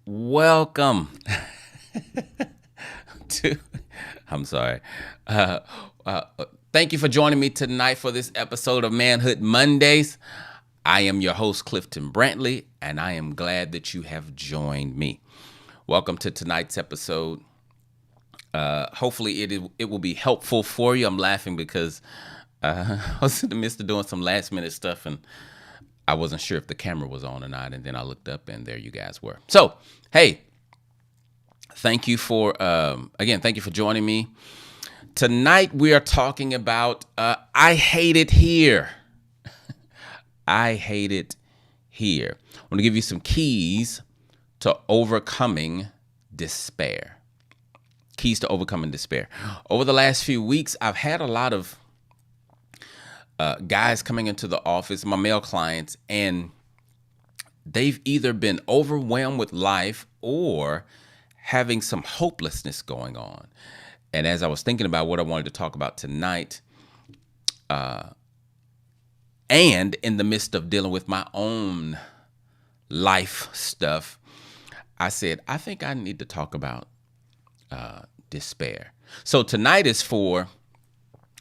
Welcome to, I'm sorry. Uh, uh, Thank you for joining me tonight for this episode of Manhood Mondays. I am your host, Clifton Brantley, and I am glad that you have joined me. Welcome to tonight's episode. Hopefully it will be helpful for you. I'm laughing because I was in the midst of doing some last minute stuff and I wasn't sure if the camera was on or not. And then I looked up and there you guys were. So, hey, thank you for, thank you for joining me. Tonight we are talking about I Hate It Here. I hate it here. I want to give you some keys to overcoming despair. Keys to overcoming despair. Over the last few weeks, I've had a lot of guys coming into the office, my male clients, and they've either been overwhelmed with life or having some hopelessness going on. And as I was thinking about what I wanted to talk about tonight, and in the midst of dealing with my own life stuff, I said, I think I need to talk about despair. So tonight is for,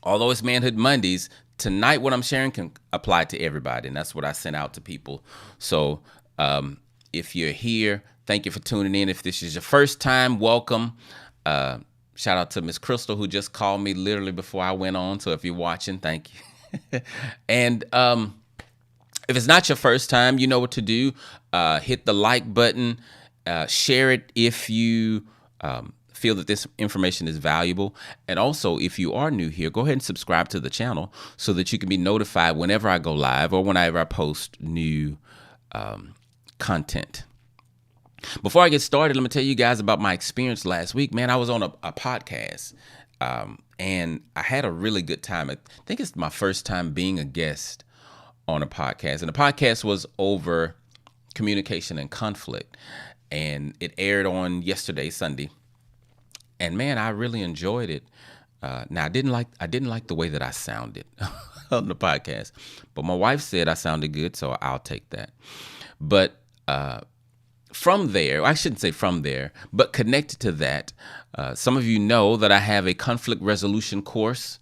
although it's Manhood Mondays, tonight what I'm sharing can apply to everybody, and that's what I sent out to people. So if you're here, thank you for tuning in. If this is your first time, welcome. Shout out to Miss Crystal, who just called me literally before I went on. So if you're watching, thank you. And if it's not your first time, you know what to do. Hit the like button. Share it if you feel that this information is valuable. And also, if you are new here, go ahead and subscribe to the channel so that you can be notified whenever I go live or whenever I post new content. Before I get started, let me tell you guys about my experience last week. Man, I was on a podcast and I had a really good time. I think it's my first time being a guest on a podcast. And the podcast was over communication and conflict. And it aired on yesterday, Sunday. And man, I really enjoyed it. Now I didn't like the way that I sounded on the podcast, but my wife said I sounded good, so I'll take that. But from there, I shouldn't say from there, but connected to that, some of you know that I have a conflict resolution course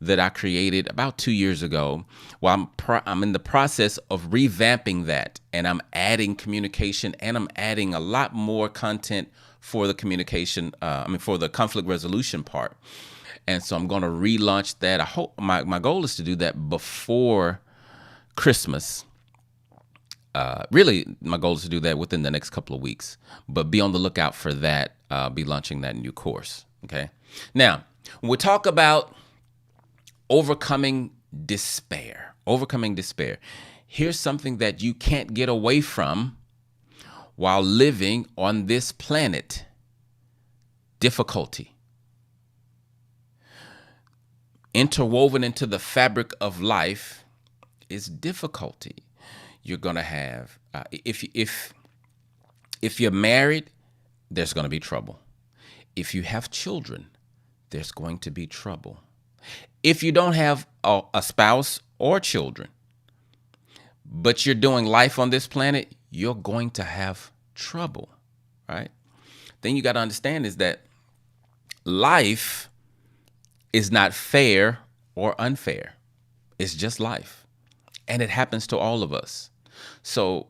that I created about 2 years ago. Well, I'm in the process of revamping that, and I'm adding communication, and I'm adding a lot more content for the communication, for the conflict resolution part. And so I'm going to relaunch that. I hope my goal is to do that before Christmas. Really, my goal is to do that within the next couple of weeks, but be on the lookout for that. I'll be launching that new course. Okay. Now, when we talk about overcoming despair, here's something that you can't get away from while living on this planet: difficulty. Interwoven into the fabric of life is difficulty. You're gonna have if you're married, there's gonna be trouble. If you have children, there's going to be trouble. If you don't have a spouse or children, but you're doing life on this planet, you're going to have trouble, right? Thing you got to understand is that life is not fair or unfair. It's just life, and it happens to all of us. So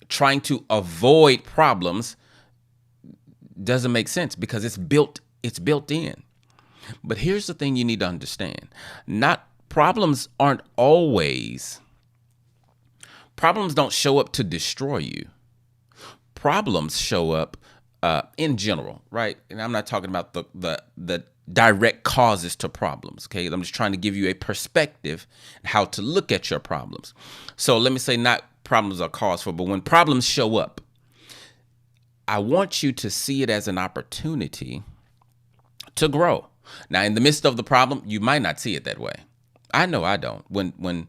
trying to avoid problems doesn't make sense because it's built in. But here's the thing you need to understand. Problems don't show up to destroy you. Problems show up in general, right? And I'm not talking about the direct causes to problems, okay? I'm just trying to give you a perspective how to look at your problems. So let me say not problems are cause for, but when problems show up, I want you to see it as an opportunity to grow. Now, in the midst of the problem, you might not see it that way. I know I don't. When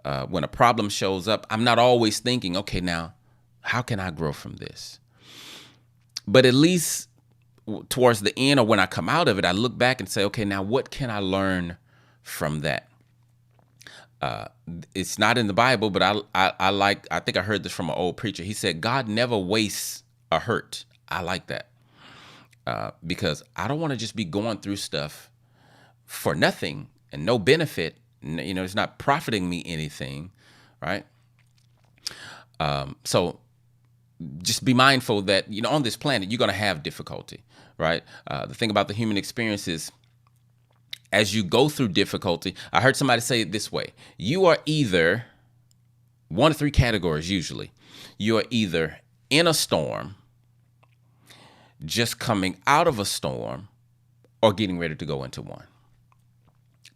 a problem shows up, I'm not always thinking, okay, now, how can I grow from this? But at least towards the end or when I come out of it, I look back and say, okay, now what can I learn from that? It's not in the Bible, but I think I heard this from an old preacher. He said, God never wastes a hurt. I like that because I don't want to just be going through stuff for nothing and no benefit. It's not profiting me anything, right? So just be mindful that, on this planet, you're going to have difficulty, right? The thing about the human experience is, as you go through difficulty, I heard somebody say it this way: you are either one of three categories usually. You are either in a storm, just coming out of a storm, or getting ready to go into one.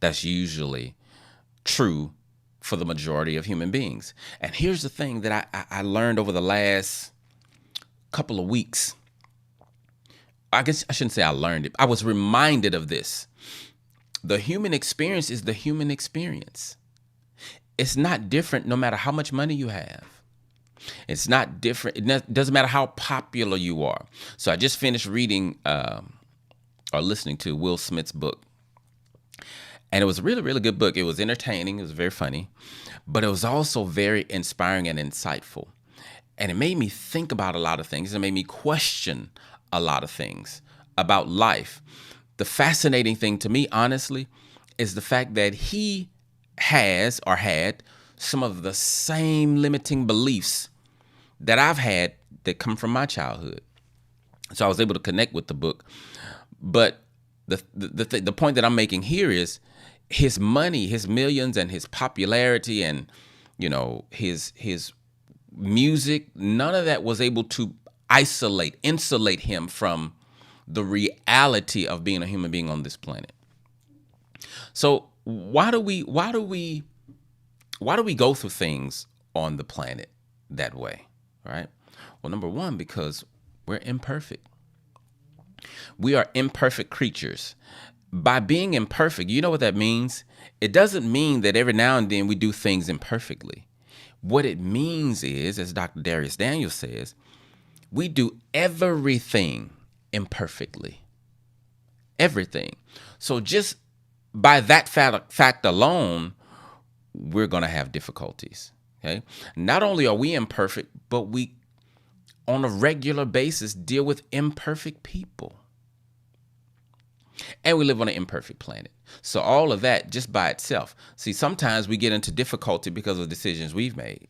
That's usually true for the majority of human beings. And here's the thing that I learned over the last couple of weeks. I guess I shouldn't say I learned it. I was reminded of this. The human experience is the human experience. It's not different no matter how much money you have. It's not different. It doesn't matter how popular you are. So I just finished reading or listening to Will Smith's book. And it was a really, really good book. It was entertaining. It was very funny. But it was also very inspiring and insightful. And it made me think about a lot of things. It made me question a lot of things about life. The fascinating thing to me, honestly, is the fact that he has or had some of the same limiting beliefs that I've had that come from my childhood. So I was able to connect with the book. But the point that I'm making here is his money, his millions, and his popularity, and his music, none of that was able to insulate him from the reality of being a human being on this planet. So why do we go through things on the planet that way, right? Well, number one, because we're imperfect. We are imperfect creatures. By being imperfect, you know what that means? It doesn't mean that every now and then we do things imperfectly. What it means is, as Dr. Darius Daniels says, we do everything imperfectly. Everything. So just by that fact alone, we're going to have difficulties. Okay. Not only are we imperfect, but we, on a regular basis, deal with imperfect people. And we live on an imperfect planet. So all of that just by itself. See, sometimes we get into difficulty because of decisions we've made.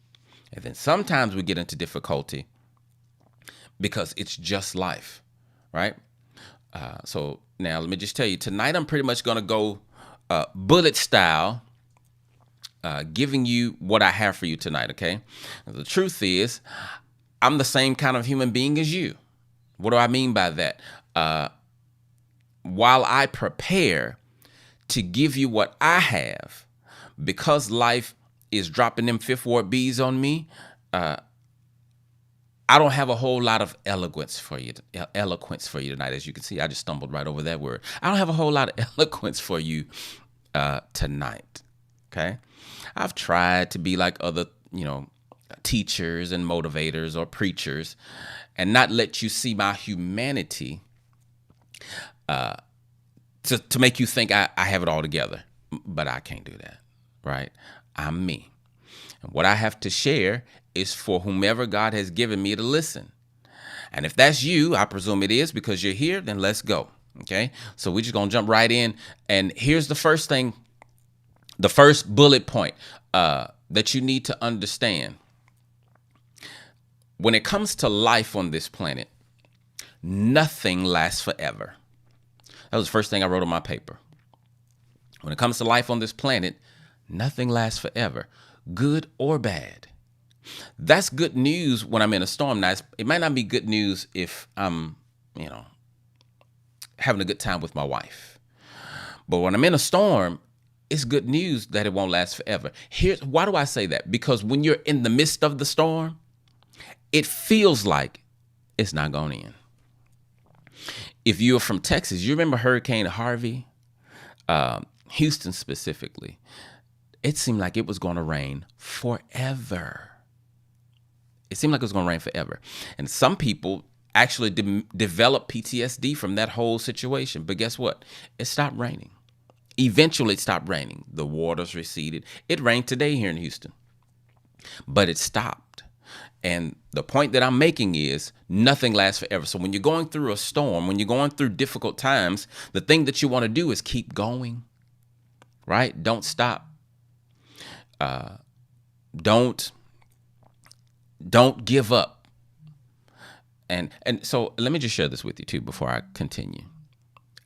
And then sometimes we get into difficulty because it's just life, right? So now let me just tell you, tonight I'm pretty much going to go bullet style, giving you what I have for you tonight, okay? The truth is, I'm the same kind of human being as you. What do I mean by that? While I prepare to give you what I have, because life is dropping them fifth ward bees on me, I don't have a whole lot of eloquence for you tonight. As you can see, I just stumbled right over that word. I don't have a whole lot of eloquence for you tonight. Okay, I've tried to be like other, teachers and motivators or preachers, and not let you see my humanity to make you think I have it all together. But I can't do that, right? I'm me. And what I have to share is for whomever God has given me to listen. And if that's you, I presume it is because you're here, then let's go. Okay? So we're just going to jump right in. And here's the first thing, the first bullet point that you need to understand. When it comes to life on this planet, nothing lasts forever. That was the first thing I wrote on my paper. When it comes to life on this planet, nothing lasts forever, good or bad. That's good news when I'm in a storm. Now, it might not be good news if I'm, having a good time with my wife. But when I'm in a storm, it's good news that it won't last forever. Why do I say that? Because when you're in the midst of the storm, it feels like it's not going to end. If you're from Texas, you remember Hurricane Harvey? Houston specifically. It seemed like it was going to rain forever. It seemed like it was going to rain forever. And some people actually developed PTSD from that whole situation. But guess what? It stopped raining. Eventually, it stopped raining. The waters receded. It rained today here in Houston. But it stopped. And the point that I'm making is nothing lasts forever. So when you're going through a storm, when you're going through difficult times, the thing that you want to do is keep going, right? Don't stop. Don't give up. And so let me just share this with you too before I continue.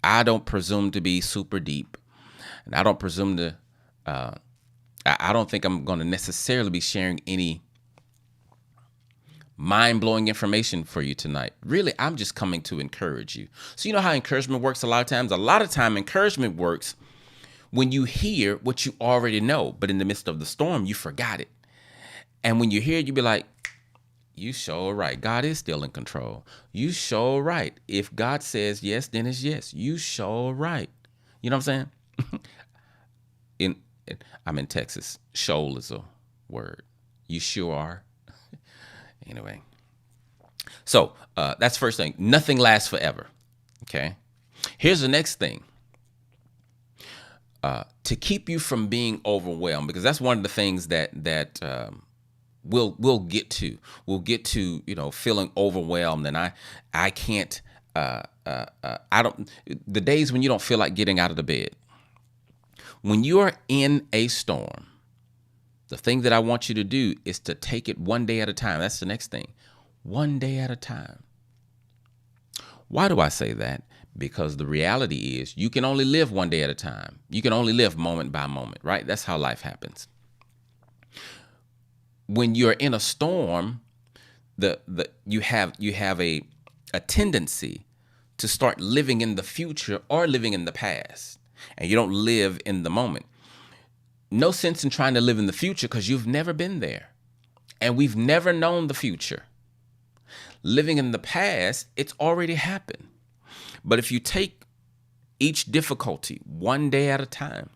I don't presume to be super deep, and I don't presume to. I don't think I'm going to necessarily be sharing any mind-blowing information for you tonight. Really, I'm just coming to encourage you. So you know how encouragement works a lot of times? A lot of time encouragement works when you hear what you already know, but in the midst of the storm, you forgot it. And when you hear it, you be like, you sure right. God is still in control. You sure right. If God says yes, then it's yes. You sure right. You know what I'm saying? I'm in Texas. Shoal is a word. You sure are. Anyway, so that's first thing. Nothing lasts forever. Okay. Here's the next thing. To keep you from being overwhelmed, because that's one of the things that we'll get to. We'll get to, feeling overwhelmed, and I can't. I don't. The days when you don't feel like getting out of the bed. When you are in a storm, the thing that I want you to do is to take it one day at a time. That's the next thing. One day at a time. Why do I say that? Because the reality is you can only live one day at a time. You can only live moment by moment, right? That's how life happens. When you're in a storm, you have a tendency to start living in the future or living in the past, and you don't live in the moment. No sense in trying to live in the future because you've never been there, and we've never known the future. Living in the past, it's already happened. But if you take each difficulty one day at a time,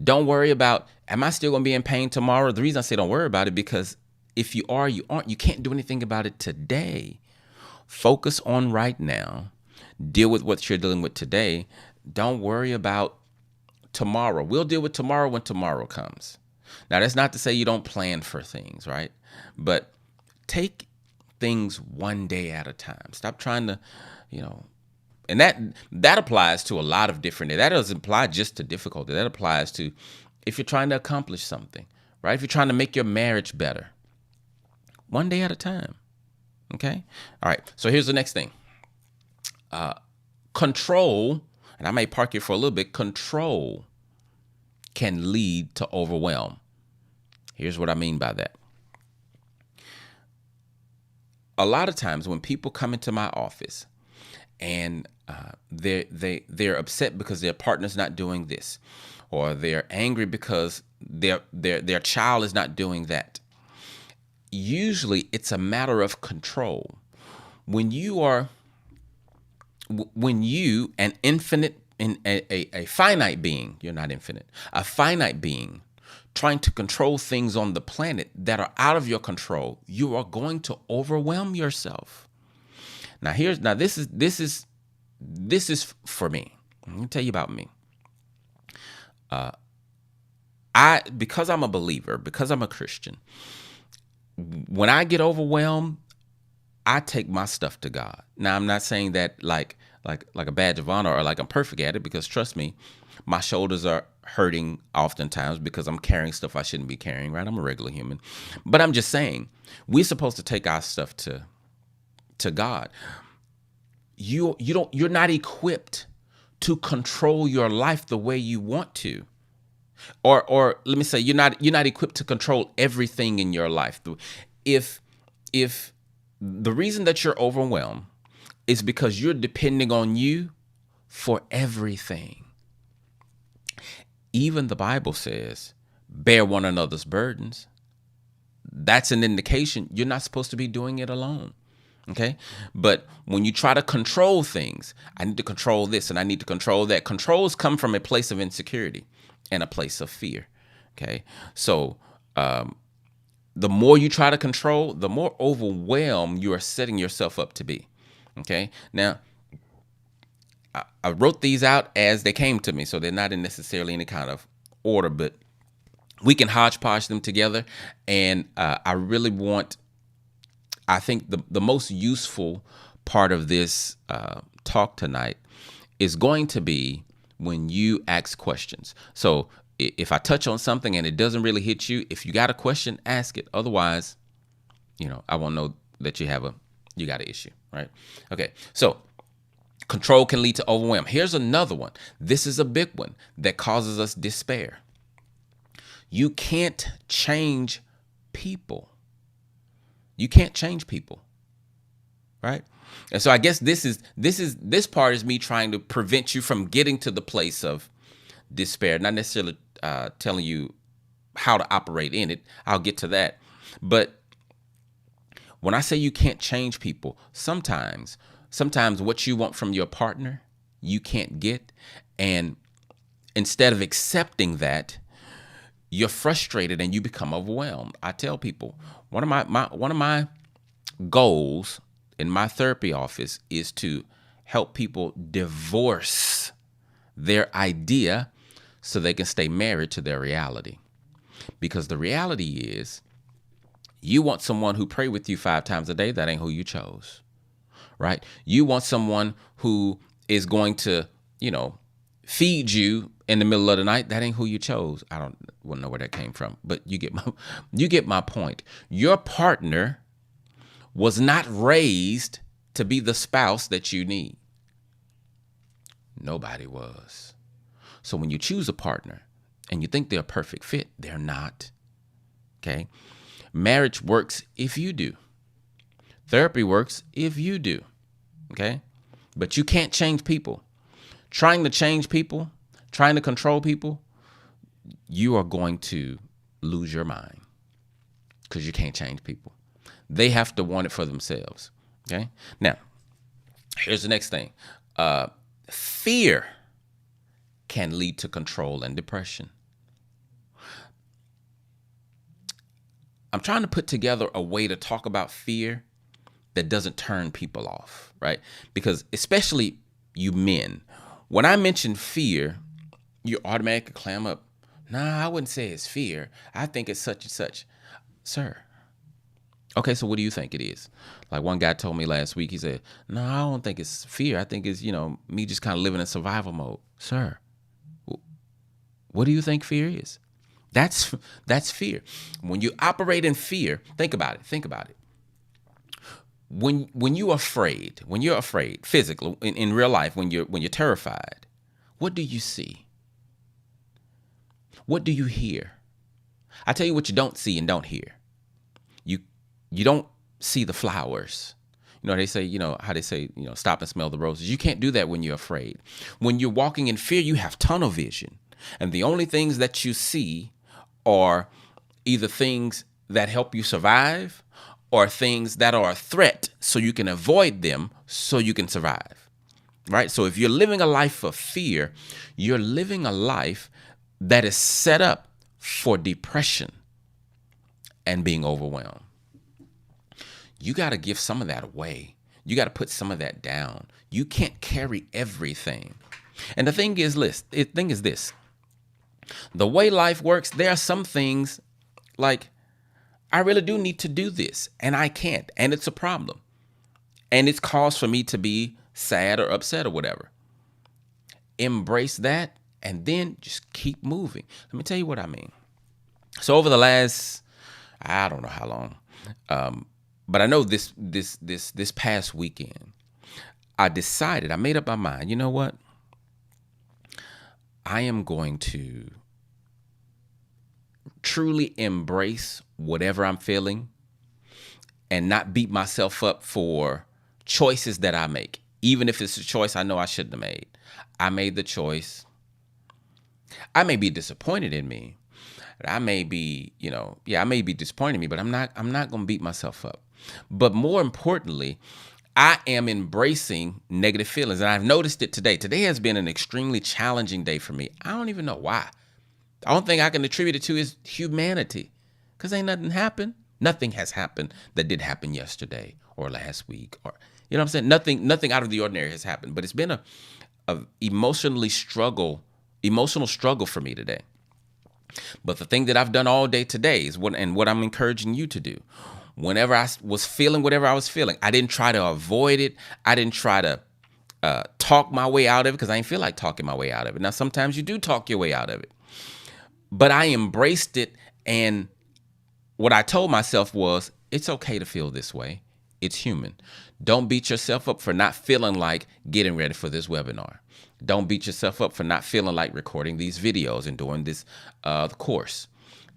don't worry about, am I still going to be in pain tomorrow? The reason I say don't worry about it, because if you are, you aren't. You can't do anything about it today. Focus on right now. Deal with what you're dealing with today. Don't worry about tomorrow. We'll deal with tomorrow when tomorrow comes. Now, that's not to say you don't plan for things, right? But take things one day at a time. Stop trying to, and that applies to a lot of different. That doesn't apply just to difficulty. That applies to if you're trying to accomplish something, right? If you're trying to make your marriage better, one day at a time. Okay. All right. So here's the next thing. Control, and I may park here for a little bit. Control can lead to overwhelm. Here's what I mean by that. A lot of times when people come into my office and they're upset because their partner's not doing this, or they're angry because their child is not doing that. Usually it's a matter of control. When you, an infinite, a finite being, you're not infinite, a finite being, trying to control things on the planet that are out of your control, you are going to overwhelm yourself. Now this is for me. Let me tell you about me. Because I'm a believer, because I'm a Christian, when I get overwhelmed, I take my stuff to God. Now, I'm not saying that like a badge of honor or like I'm perfect at it, because trust me, my shoulders are hurting oftentimes because I'm carrying stuff I shouldn't be carrying, right? I'm a regular human. But I'm just saying, we're supposed to take our stuff to God. You're not equipped to control your life the way you want to. Or let me say, you're not equipped to control everything in your life. If the reason that you're overwhelmed is because you're depending on you for everything. Even the Bible says, bear one another's burdens. That's an indication you're not supposed to be doing it alone. Okay. But when you try to control things, I need to control this and I need to control that. Controls come from a place of insecurity and a place of fear. Okay. So, the more you try to control, the more overwhelmed you are setting yourself up to be. Okay. Now, I wrote these out as they came to me, so they're not in necessarily any kind of order, but We can hodgepodge them together. And I think the most useful part of this talk tonight is going to be when you ask questions. So if I touch on something and it doesn't really hit you, if you got a question, ask it. Otherwise, I won't know that you got an issue, right? Okay, so control can lead to overwhelm. Here's another one. This is a big one that causes us despair. You can't change people. You can't change people, right? And so I guess this part is me trying to prevent you from getting to the place of despair, not necessarily telling you how to operate in it. I'll get to that. But when I say you can't change people, sometimes what you want from your partner, you can't get. And instead of accepting that, you're frustrated and you become overwhelmed. I tell people, one of my goals in my therapy office is to help people divorce their idea so they can stay married to their reality. Because the reality is, you want someone who pray with you 5 times a day. That ain't who you chose, right? You want someone who is going to, feed you in the middle of the night. That ain't who you chose. I don't know where that came from, but you get my point. Your partner was not raised to be the spouse that you need. Nobody was. So when you choose a partner and you think they're a perfect fit, they're not. Okay? Marriage works if you do. Therapy works if you do. Okay? But you can't change people. Trying to change people, trying to control people, you are going to lose your mind because you can't change people. They have to want it for themselves. Okay? Now, here's the next thing. Fear can lead to control and depression. I'm trying to put together a way to talk about fear that doesn't turn people off, right? Because especially you men, when I mention fear, you automatically clam up. Nah, I wouldn't say it's fear. I think it's such and such. Sir. Okay, so what do you think it is? Like one guy told me last week, he said, no, I don't think it's fear. I think it's, me just kind of living in survival mode. Sir, what do you think fear is? That's fear. When you operate in fear, think about it. When you're afraid physically, in real life, when you're terrified, what do you see? What do you hear? I tell you what you don't see and don't hear. You don't see the flowers. They say, how they say, stop and smell the roses. You can't do that when you're afraid. When you're walking in fear, you have tunnel vision. And the only things that you see are either things that help you survive or things that are a threat so you can avoid them so you can survive, right? So if you're living a life of fear, you're living a life that is set up for depression and being overwhelmed. You got to give some of that away. You got to put some of that down. You can't carry everything. And the thing is this. The way life works, there are some things like, I really do need to do this and I can't. And it's a problem. And it's cause for me to be sad or upset or whatever. Embrace that and then just keep moving. Let me tell you what I mean. So over the last, I don't know how long, but I know this past weekend, I made up my mind, you know what? I am going to truly embrace whatever I'm feeling and not beat myself up for choices that I make. Even if it's a choice I know I shouldn't have made. I made the choice. I may be disappointed in me. I may be, I may be disappointed in me, but I'm not going to beat myself up. But more importantly, I am embracing negative feelings. And I've noticed it today. Today has been an extremely challenging day for me. I don't even know why. The only thing I can attribute it to is humanity. Because ain't nothing happened. Nothing has happened that did happen yesterday or last week. Or, you know what I'm saying? Nothing out of the ordinary has happened. But it's been a emotional struggle for me today. But the thing that I've done all day today is what I'm encouraging you to do. Whenever I was feeling whatever I was feeling, I didn't try to avoid it. I didn't try to talk my way out of it, because I didn't feel like talking my way out of it. Now, sometimes you do talk your way out of it, but I embraced it. And what I told myself was, it's okay to feel this way. It's human. Don't beat yourself up for not feeling like getting ready for this webinar. Don't beat yourself up for not feeling like recording these videos and doing this course.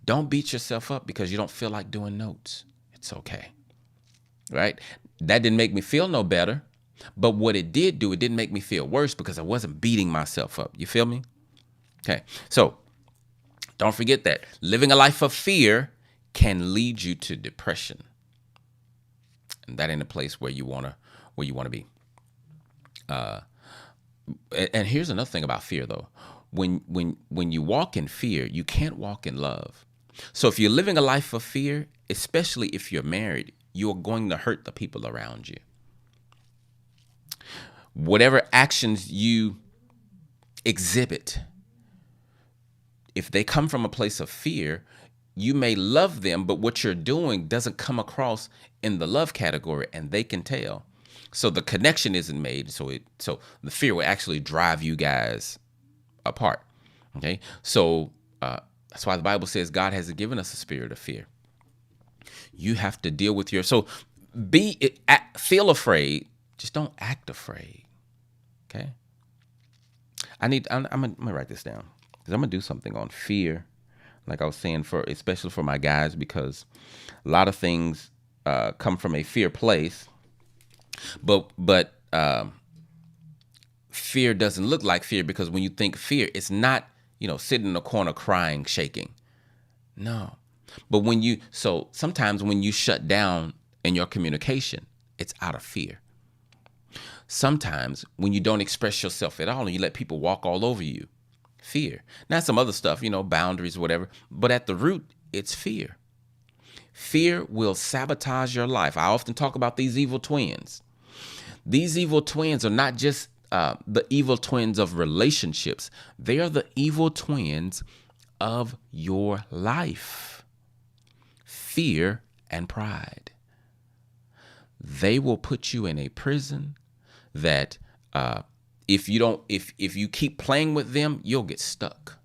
Don't beat yourself up because you don't feel like doing notes. It's okay, right? That didn't make me feel no better. But what it did do, it didn't make me feel worse because I wasn't beating myself up. You feel me? Okay, so don't forget that living a life of fear can lead you to depression, and that ain't a place where you wanna be. And here's another thing about fear, though. When you walk in fear, you can't walk in love. So if you're living a life of fear, especially if you're married, you're going to hurt the people around you. Whatever actions you exhibit, if they come from a place of fear, you may love them, but what you're doing doesn't come across in the love category, and they can tell. So the connection isn't made. So the fear will actually drive you guys apart. Okay. So that's why the Bible says God hasn't given us a spirit of fear. You have to deal with feel afraid. Just don't act afraid. Okay. I'm gonna write this down, because I'm gonna do something on fear, like I was saying, especially for my guys, because a lot of things come from a fear place, but fear doesn't look like fear, because when you think fear, it's not sitting in a corner crying, shaking. No, but sometimes when you shut down in your communication, it's out of fear. Sometimes when you don't express yourself at all and you let people walk all over you, fear. Now, some other stuff, boundaries, whatever, but at the root, it's fear. Fear will sabotage your life. I often talk about these evil twins. These evil twins are not just the evil twins of relationships. They are the evil twins of your life. Fear and pride. They will put you in a prison that if you keep playing with them, you'll get stuck.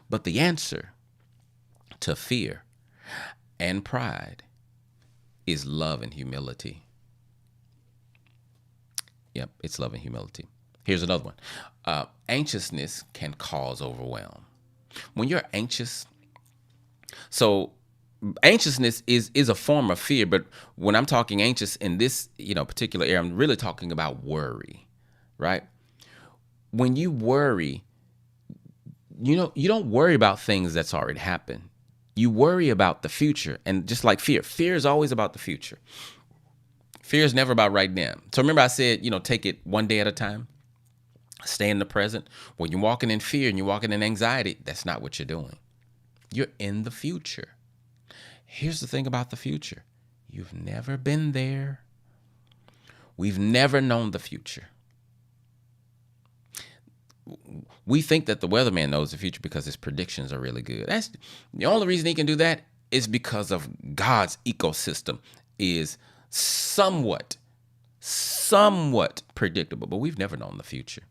But the answer to fear and pride is love and humility. Yep, it's love and humility. Here's another one. Anxiousness can cause overwhelm. When you're anxious, anxiousness is a form of fear, but when I'm talking anxious in this particular area, I'm really talking about worry, right? When you worry, you don't worry about things that's already happened. You worry about the future, and just like fear is always about the future. Fear is never about right now. So remember I said, take it one day at a time. Stay in the present. When you're walking in fear and you're walking in anxiety, that's not what you're doing. You're in the future. Here's the thing about the future. You've never been there. We've never known the future. We think that the weatherman knows the future because his predictions are really good. That's the only reason he can do that, is because of God's ecosystem is somewhat predictable, but we've never known the future.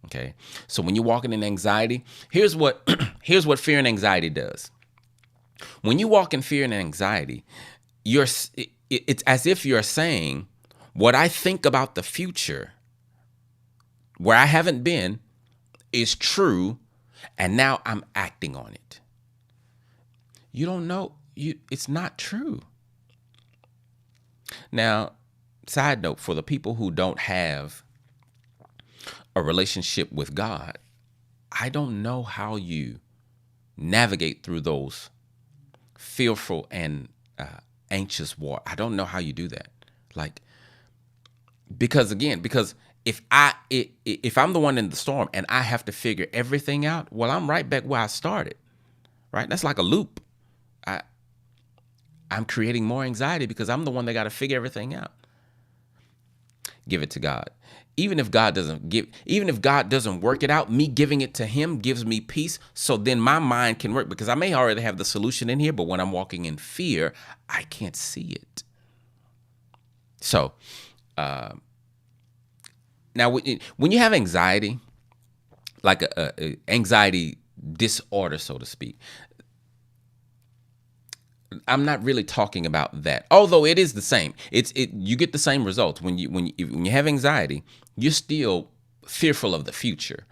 Okay. So when you're walking in anxiety, here's what fear and anxiety does. When you walk in fear and anxiety, it's as if you're saying, what I think about the future, where I haven't been, is true, and now I'm acting on it. You don't know. It's not true. Now, side note, for the people who don't have a relationship with God, I don't know how you navigate through those fearful and anxious war. I don't know how you do that. Because if I'm the one in the storm and I have to figure everything out, well, I'm right back where I started. Right? That's like a loop. I'm creating more anxiety because I'm the one that got to figure everything out. give it to God. Even if God doesn't work it out, me giving it to him gives me peace. So then my mind can work, because I may already have the solution in here, but when I'm walking in fear, I can't see it. So now when you have anxiety, like a anxiety disorder, so to speak, I'm not really talking about that. Although it is the same. You get the same results when you have anxiety. You're still fearful of the future.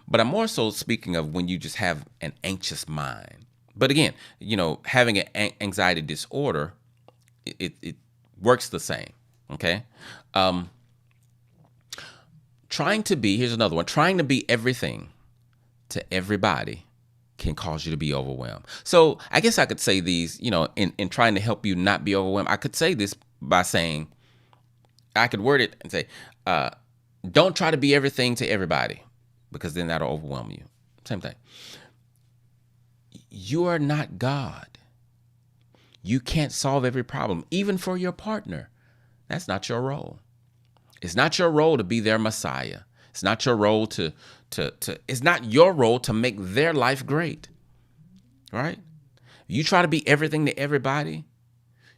But I'm more so speaking of when you just have an anxious mind. But again, having an anxiety disorder, it works the same. Okay. Here's another one. Trying to be everything to everybody can cause you to be overwhelmed. So I guess I could say these, in trying to help you not be overwhelmed. I could say this by saying, I could word it and say, don't try to be everything to everybody, because then that'll overwhelm you. Same thing. You are not God. You can't solve every problem, even for your partner. That's not your role. It's not your role to be their Messiah. It's not your role it's not your role to make their life great. Right? If you try to be everything to everybody,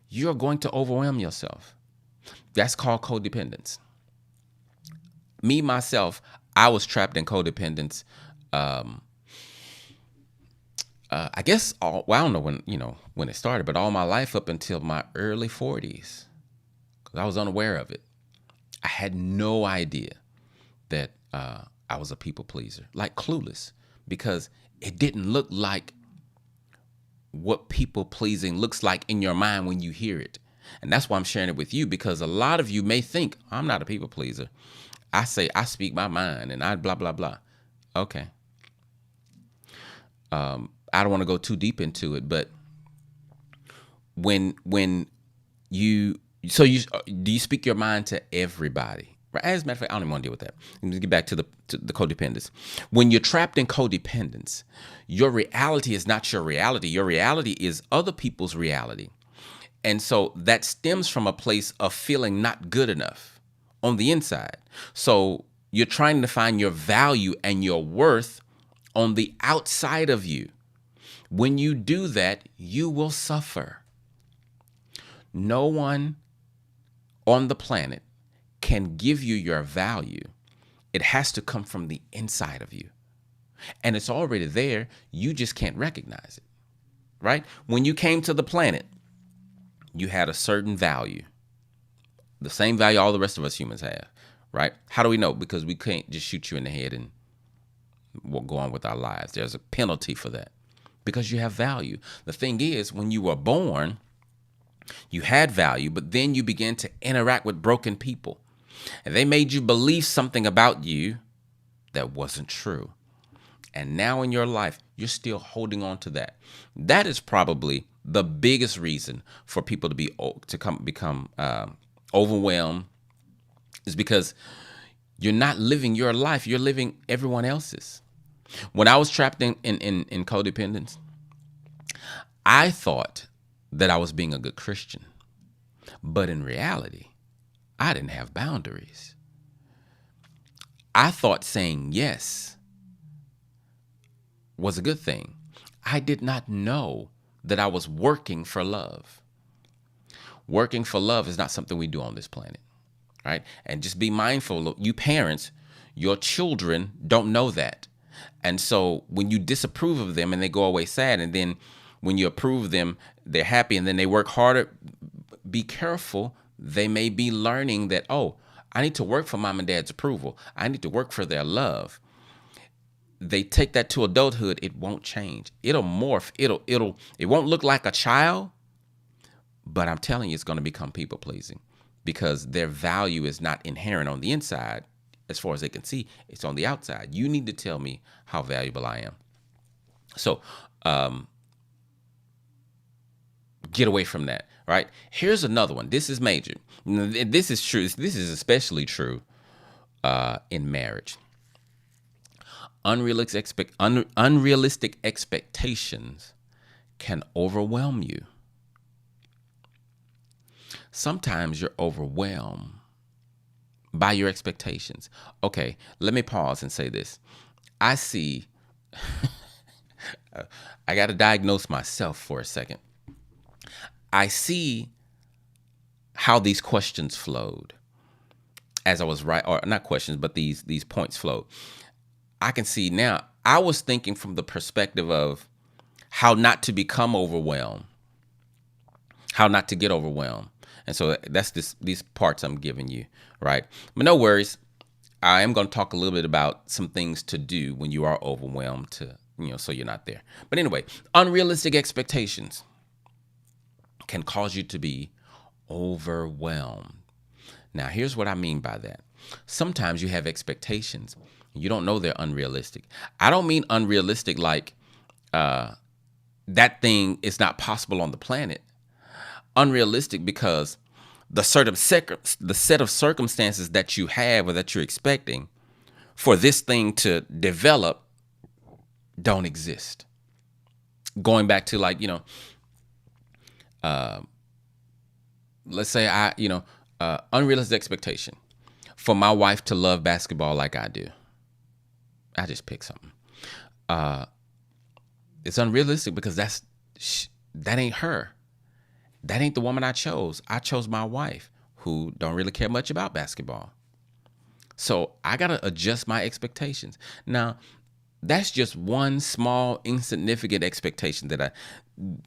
you're going to overwhelm yourself. That's called codependence. Me, myself, I was trapped in codependence. I guess I don't know when it started, but all my life up until my early 40s, because I was unaware of it. I had no idea that I was a people pleaser, like clueless, because it didn't look like what people pleasing looks like in your mind when you hear it. And that's why I'm sharing it with you, because a lot of you may think, I'm not a people pleaser. I say, I speak my mind and I blah, blah, blah. Okay. I don't want to go too deep into it, but when do you speak your mind to everybody? Right? As a matter of fact, I don't even want to deal with that. Let's get back to the codependence. When you're trapped in codependence, your reality is not your reality. Your reality is other people's reality. And so that stems from a place of feeling not good enough on the inside. So you're trying to find your value and your worth on the outside of you. When you do that, you will suffer. No one on the planet can give you your value. It has to come from the inside of you. And it's already there. You just can't recognize it, right? When you came to the planet, you had a certain value, the same value all the rest of us humans have, right? How do we know? Because we can't just shoot you in the head and we'll go on with our lives. There's a penalty for that, because you have value. The thing is, when you were born, you had value, but then you began to interact with broken people. And they made you believe something about you that wasn't true. And now in your life, you're still holding on to that. That is probably the biggest reason for people to become overwhelmed, is because you're not living your life. You're living everyone else's. When I was trapped in codependence, I thought that I was being a good Christian. But in reality, I didn't have boundaries. I thought saying yes was a good thing. I did not know that I was working for love. Working for love is not something we do on this planet, right? And just be mindful, you parents, your children don't know that. And so when you disapprove of them and they go away sad, and then when you approve them, they're happy, and then they work harder, be careful. They may be learning that, oh, I need to work for mom and dad's approval. I need to work for their love. They take that to adulthood, it won't change. It'll morph. It won't look like a child, but I'm telling you, it's going to become people pleasing, because their value is not inherent on the inside. As far as they can see, it's on the outside. You need to tell me how valuable I am. So, get away from that, right? Here's another one. This is major. This is true. This is especially true in marriage. Unrealistic expectations can overwhelm you. Sometimes you're overwhelmed by your expectations. Okay, let me pause and say this. I see, I got to diagnose myself for a second. I see how these questions flowed as I was or not questions, but these points flowed. I can see now, I was thinking from the perspective of how not to become overwhelmed, how not to get overwhelmed. And so that's these parts I'm giving you, right? But no worries. I am going to talk a little bit about some things to do when you are overwhelmed so you're not there. But anyway, unrealistic expectations can cause you to be overwhelmed. Now, here's what I mean by that. Sometimes you have expectations. You don't know they're unrealistic. I don't mean unrealistic like that thing is not possible on the planet. Unrealistic because the set of circumstances that you have or that you're expecting for this thing to develop don't exist. Going back to let's say unrealistic expectation for my wife to love basketball like I do. I just picked something. It's unrealistic because that ain't her. That ain't the woman I chose. I chose my wife who don't really care much about basketball. So I got to adjust my expectations. Now, that's just one small, insignificant expectation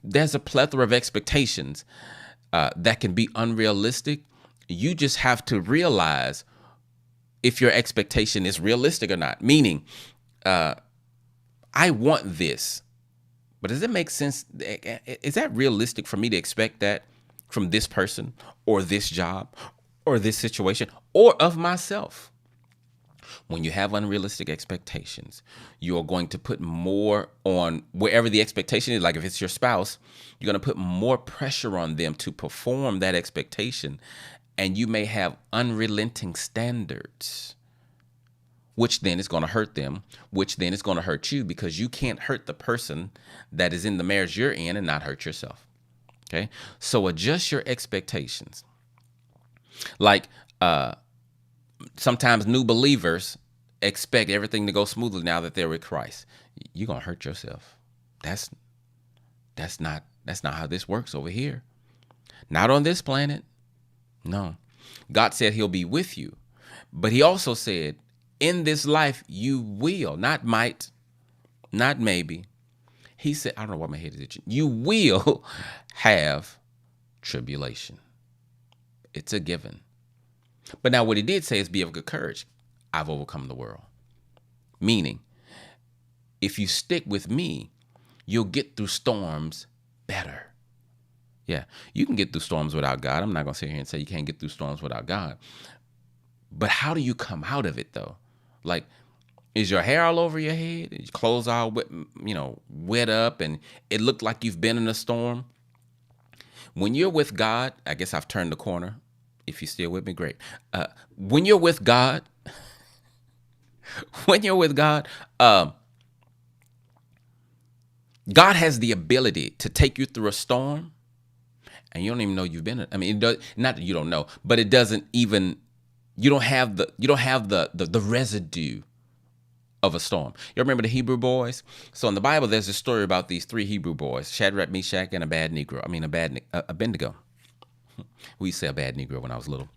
there's a plethora of expectations that can be unrealistic. You just have to realize if your expectation is realistic or not. Meaning, I want this. But does it make sense? Is that realistic for me to expect that from this person or this job or this situation or of myself? When you have unrealistic expectations, you are going to put more on wherever the expectation is. Like if it's your spouse, you're going to put more pressure on them to perform that expectation. And you may have unrelenting standards, which then is going to hurt them, which then is going to hurt you because you can't hurt the person that is in the marriage you're in and not hurt yourself. Okay? So adjust your expectations. Like sometimes new believers expect everything to go smoothly now that they're with Christ. You're going to hurt yourself. That's not how this works over here. Not on this planet. No. God said he'll be with you. But he also said, in this life, you will, not might, not maybe. He said, I don't know why my head is itching. You will have tribulation. It's a given. But now what he did say is be of good courage. I've overcome the world. Meaning, if you stick with me, you'll get through storms better. Yeah, you can get through storms without God. I'm not going to sit here and say you can't get through storms without God. But how do you come out of it, though? Like, is your hair all over your head? Is your clothes all wet up and it looked like you've been in a storm? When you're with God, I guess I've turned the corner. If you're still with me, great. When you're with God, God has the ability to take you through a storm and you don't even know you've been in. I mean, not that you don't know, but it doesn't even, you don't have the residue of a storm. You remember the Hebrew boys? So in the Bible, there's a story about these three Hebrew boys, Shadrach, Meshach, and Abednego. We used to say a bad Negro when I was little.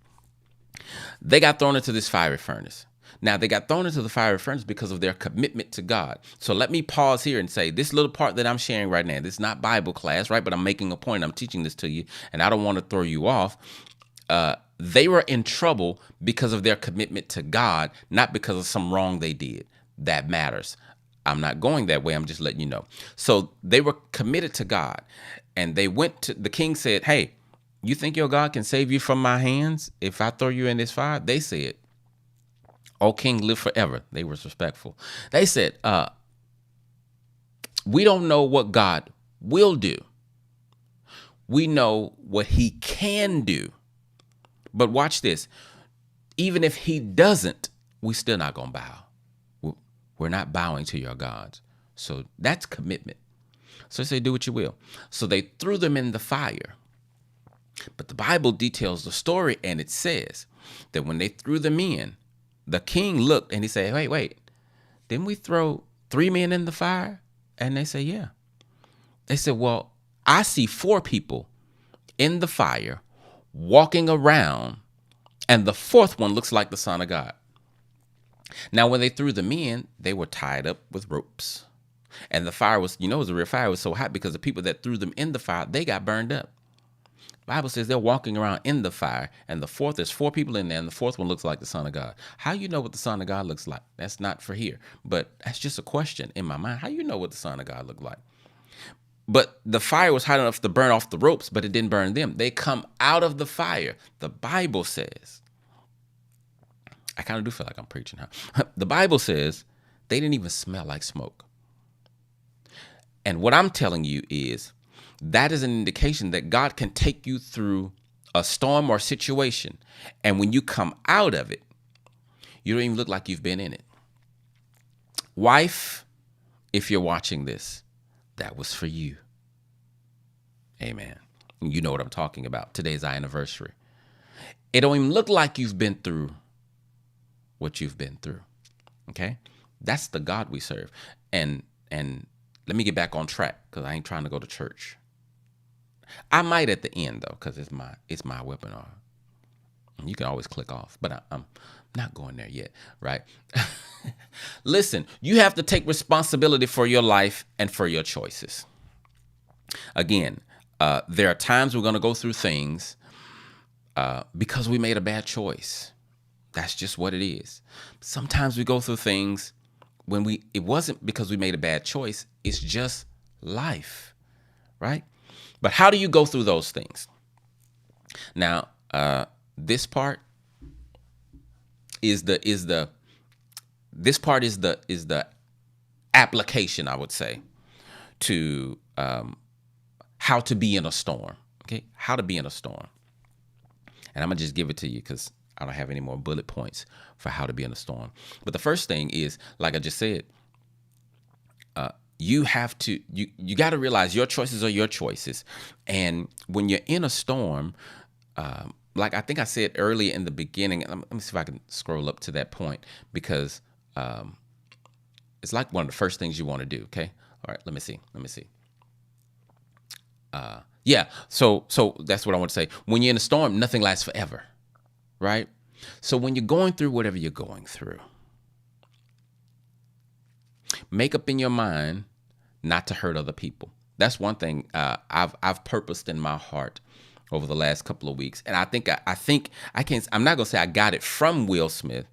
They got thrown into this fiery furnace. Now, they got thrown into the fiery furnace because of their commitment to God. So let me pause here and say this little part that I'm sharing right now, this is not Bible class, right? But I'm making a point. I'm teaching this to you, and I don't want to throw you off. They were in trouble because of their commitment to God, not because of some wrong they did. That matters. I'm not going that way. I'm just letting you know. So they were committed to God, and they went to the king said, hey, you think your God can save you from my hands if I throw you in this fire? They said, "O king, live forever." They were respectful. They said, we don't know what God will do. We know what he can do. But watch this. Even if he doesn't, we still not going to bow. We're not bowing to your gods. So that's commitment. So they say, do what you will. So they threw them in the fire. But the Bible details the story, and it says that when they threw them in, the king looked and he said, wait, didn't we throw 3 men in the fire? And they say, yeah. They said, well, I see 4 people in the fire walking around, and the 4th one looks like the Son of God. Now, when they threw them in, they were tied up with ropes. And the fire was, it was a real fire. It was so hot because the people that threw them in the fire, they got burned up. The Bible says they're walking around in the fire, and there's 4 people in there, and the 4th one looks like the Son of God. How you know what the Son of God looks like? That's not for here. But that's just a question in my mind. How you know what the Son of God looked like? But the fire was hot enough to burn off the ropes, but it didn't burn them. They come out of the fire. The Bible says, I kind of do feel like I'm preaching, huh? The Bible says they didn't even smell like smoke. And what I'm telling you is that is an indication that God can take you through a storm or situation. And when you come out of it, you don't even look like you've been in it. Wife, if you're watching this, that was for you. Amen. You know what I'm talking about. Today's our anniversary. It don't even look like you've been through what you've been through. Okay? That's the God we serve. And let me get back on track, because I ain't trying to go to church. I might at the end though, because it's my webinar. And you can always click off, but I'm not going there yet, right? Listen, you have to take responsibility for your life and for your choices. Again, there are times we're going to go through things because we made a bad choice. That's just what it is. Sometimes we go through things when it wasn't because we made a bad choice. It's just life, right? But how do you go through those things? Now, this part is the application, I would say, to how to be in a storm. Okay, how to be in a storm. And I'm gonna just give it to you because I don't have any more bullet points for how to be in a storm. But the first thing is, like I just said, you got to realize your choices are your choices. And when you're in a storm, like I think I said earlier in the beginning, let me see if I can scroll up to that point, because it's like one of the first things you want to do. Okay. All right. Let me see. Yeah. So that's what I want to say. When you're in a storm, nothing lasts forever. Right. So when you're going through whatever you're going through, make up in your mind not to hurt other people. That's one thing I've purposed in my heart over the last couple of weeks. And I think I can't, I'm not going to say I got it from Will Smith,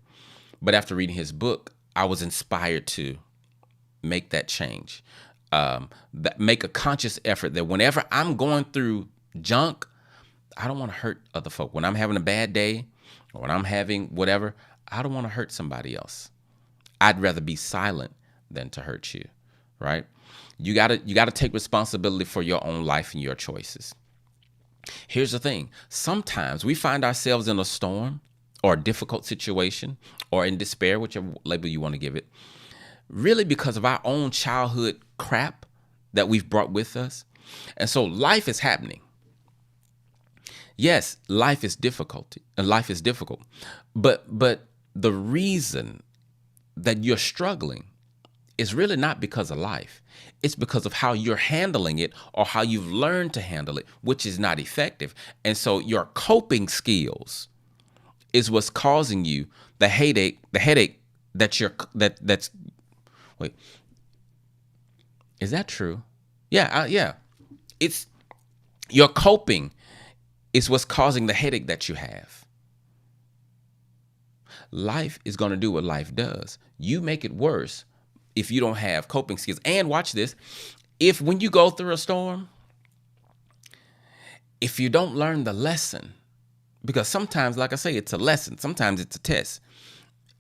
but after reading his book, I was inspired to make that change. Make a conscious effort that whenever I'm going through junk, I don't want to hurt other folk. When I'm having a bad day or when I'm having whatever, I don't want to hurt somebody else. I'd rather be silent than to hurt you, right? You gotta take responsibility for your own life and your choices. Here's the thing. Sometimes we find ourselves in a storm or a difficult situation or in despair, whichever label you want to give it, really because of our own childhood crap that we've brought with us. And so life is happening. Yes, life is difficult, but the reason that you're struggling is really not because of life. It's because of how you're handling it or how you've learned to handle it, which is not effective. And so your coping skills is what's causing you the headache that's wait. Is that true? Yeah. It's your coping is what's causing the headache that you have. Life is going to do what life does. You make it worse if you don't have coping skills. And watch this. If when you go through a storm, if you don't learn the lesson, because sometimes, like I say, it's a lesson. Sometimes it's a test.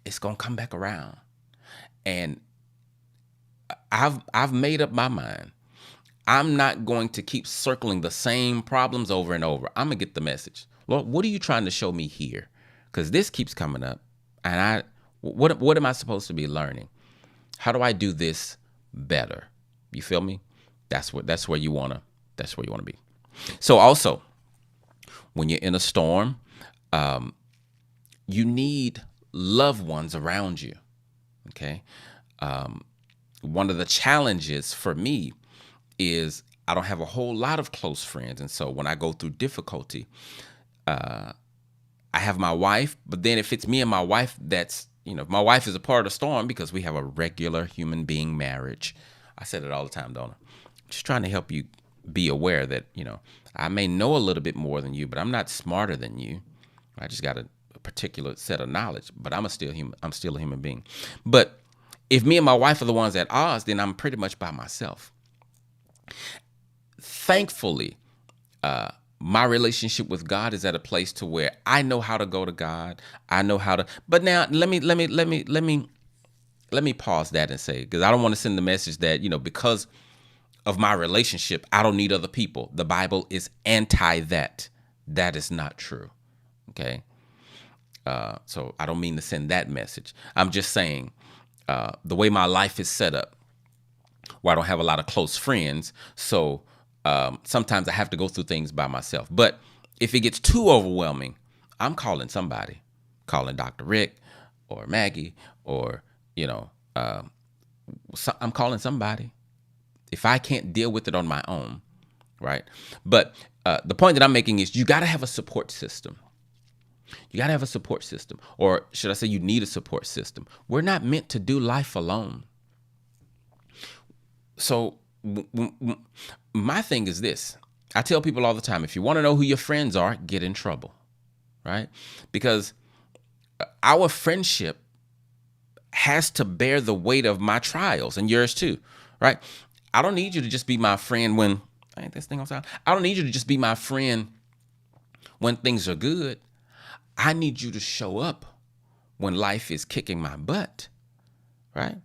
It's going to come back around. And I've made up my mind. I'm not going to keep circling the same problems over and over. I'm going to get the message. Lord, what are you trying to show me here? Because this keeps coming up. And what am I supposed to be learning? How do I do this better? You feel me? That's where you wanna be. So also, when you're in a storm, you need loved ones around you. Okay. One of the challenges for me is I don't have a whole lot of close friends. And so when I go through difficulty, I have my wife, but then if it's me and my wife, if my wife is a part of the storm because we have a regular human being marriage. I said it all the time, don't I? Just trying to help you be aware that, I may know a little bit more than you, but I'm not smarter than you. I just got a particular set of knowledge, but I'm still a human being. But if me and my wife are the ones at odds, then I'm pretty much by myself. Thankfully, my relationship with God is at a place to where I know how to go to God. I know how to. But now let me pause that and say, because I don't want to send the message that because of my relationship, I don't need other people. The Bible is anti that. That is not true. Okay. So I don't mean to send that message. I'm just saying the way my life is set up, where I don't have a lot of close friends. So sometimes I have to go through things by myself. But if it gets too overwhelming, I'm calling somebody, calling Dr. Rick or Maggie, or, I'm calling somebody if I can't deal with it on my own. Right. But the point that I'm making is you got to have a support system. You got to have a support system, or should I say you need a support system. We're not meant to do life alone. So my thing is this. I tell people all the time, if you want to know who your friends are, get in trouble, right? Because our friendship has to bear the weight of my trials and yours too, right? I don't need you to just be my friend when, I don't need you to just be my friend when things are good. I need you to show up when life is kicking my butt, right?